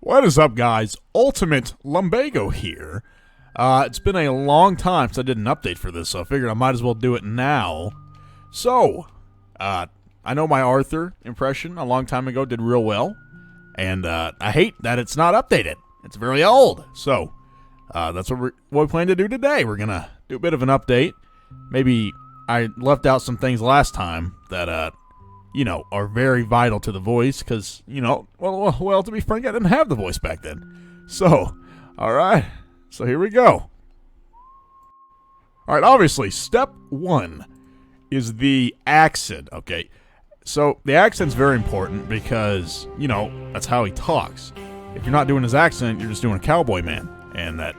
What is up, guys? Ultimate Lumbago here. It's been a long time since I did an update for this, so I figured I might as well do it now. So, I know my Arthur impression a long time ago did real well, and I hate that it's not updated. It's very old. So, that's what we plan to do today. We're going to do a bit of an update. Maybe I left out some things last time that, are very vital to the voice because, well, to be frank, I didn't have the voice back then. So, all right. So here we go. All right, obviously, step one is the accent, okay? So the accent's very important because, that's how he talks. If you're not doing his accent, you're just doing a cowboy man. And that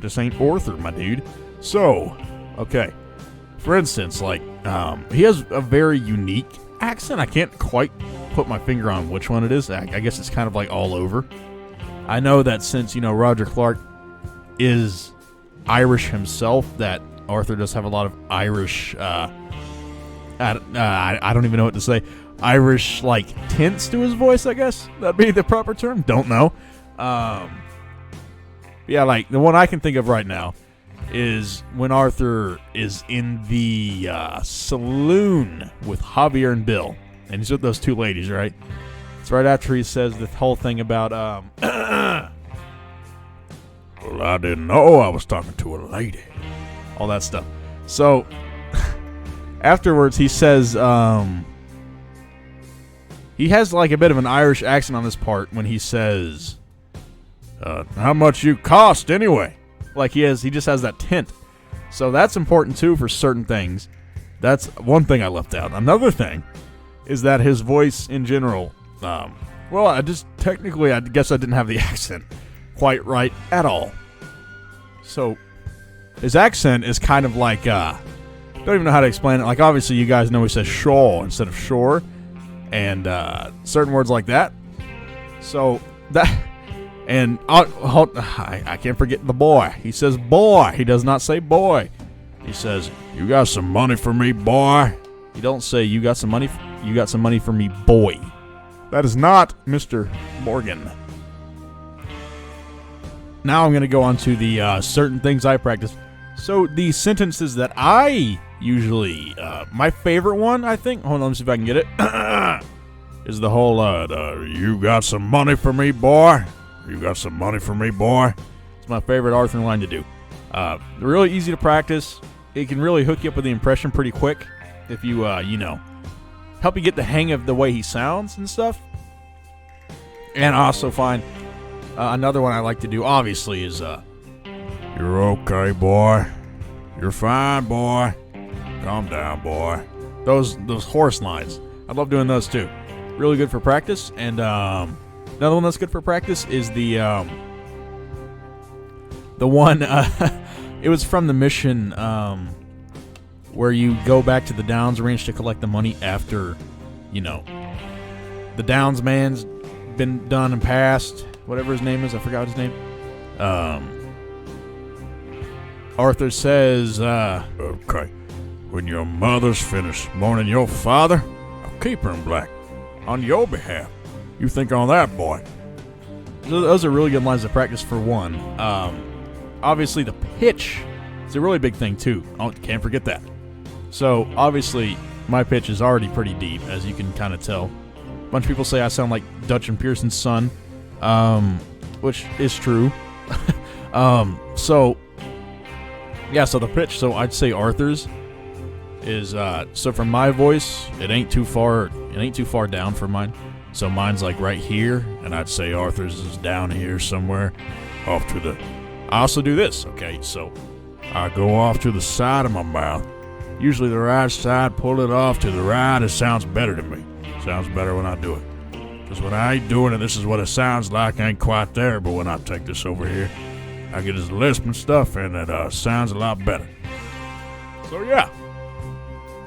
just ain't Arthur, my dude. So, okay. For instance, he has a very unique accent. I can't quite put my finger on which one it is. I guess it's kind of like all over. I know that since, Roger Clark is Irish himself, that Arthur does have a lot of Irish, I don't even know what to say, Irish, tints to his voice, I guess. That'd be the proper term. Don't know. The one I can think of right now is when Arthur is in the saloon with Javier and Bill. And he's with those two ladies, right? It's right after he says the whole thing about, well, I didn't know I was talking to a lady. All that stuff. So, afterwards he says, he has a bit of an Irish accent on this part when he says, how much you cost anyway? He just has that tint. So that's important too for certain things. That's one thing I left out. Another thing is that his voice in general, I guess I didn't have the accent quite right at all. So his accent is kind of don't even know how to explain it. Obviously you guys know he says shaw instead of shore, and certain words like that. So that... And I can't forget the boy. He says boy. He does not say boy. He says, "You got some money for me, boy." He don't say you got some money. You got some money for me, boy. That is not Mr. Morgan. Now I'm going to go on to the certain things I practice. So the sentences that I usually, my favorite one, I think. Hold on, let me see if I can get it. Is the whole, "You got some money for me, boy." You got some money for me, boy? It's my favorite Arthur line to do. Really easy to practice. It can really hook you up with the impression pretty quick if you, help you get the hang of the way he sounds and stuff. And I also find another one I like to do, obviously, is, "You're okay, boy. You're fine, boy. Calm down, boy." Those horse lines. I love doing those, too. Really good for practice, and, another one that's good for practice is the one, it was from the mission where you go back to the Downs Ranch to collect the money after, the Downs man's been done and passed, whatever his name is, I forgot his name. Arthur says, "Okay, when your mother's finished mourning your father, I'll keep her in black on your behalf. You think on that, boy." Those are really good lines to practice for one. Obviously, the pitch is a really big thing, too. Oh, can't forget that. So, obviously, my pitch is already pretty deep, as you can kind of tell. A bunch of people say I sound like Dutch and Pearson's son, which is true. So the pitch, so I'd say Arthur's is, so for my voice, it ain't too far down for mine. So mine's right here, and I'd say Arthur's is down here somewhere, off to the... I also do this, okay? So I go off to the side of my mouth, usually the right side, pull it off to the right. It sounds better to me. Sounds better when I do it. Because when I ain't doing it, this is what it sounds like. I ain't quite there, but when I take this over here, I get this lisp and stuff, and it sounds a lot better. So yeah.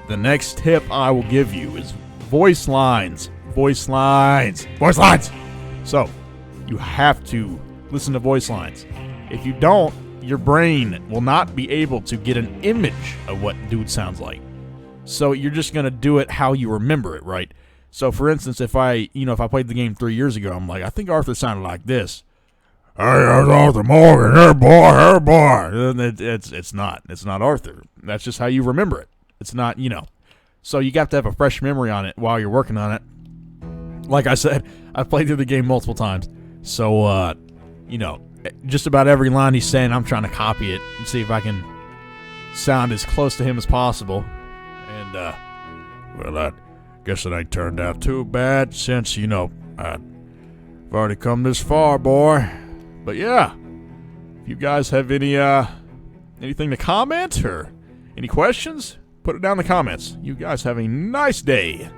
The next tip I will give you is voice lines. Voice lines. Voice lines! So, you have to listen to voice lines. If you don't, your brain will not be able to get an image of what dude sounds like. So, you're just going to do it how you remember it, right? So, for instance, if I played the game 3 years ago, I'm like, I think Arthur sounded like this. Hey, that's Arthur Morgan. Hey, boy, hey, boy. And it's not. It's not Arthur. That's just how you remember it. It's not, So you got to have a fresh memory on it while you're working on it. Like I said, I've played through the game multiple times. So, just about every line he's saying, I'm trying to copy it and see if I can sound as close to him as possible. And, well, I guess it ain't turned out too bad since, I've already come this far, boy. But yeah, if you guys have anything to comment or any questions, put it down in the comments. You guys have a nice day.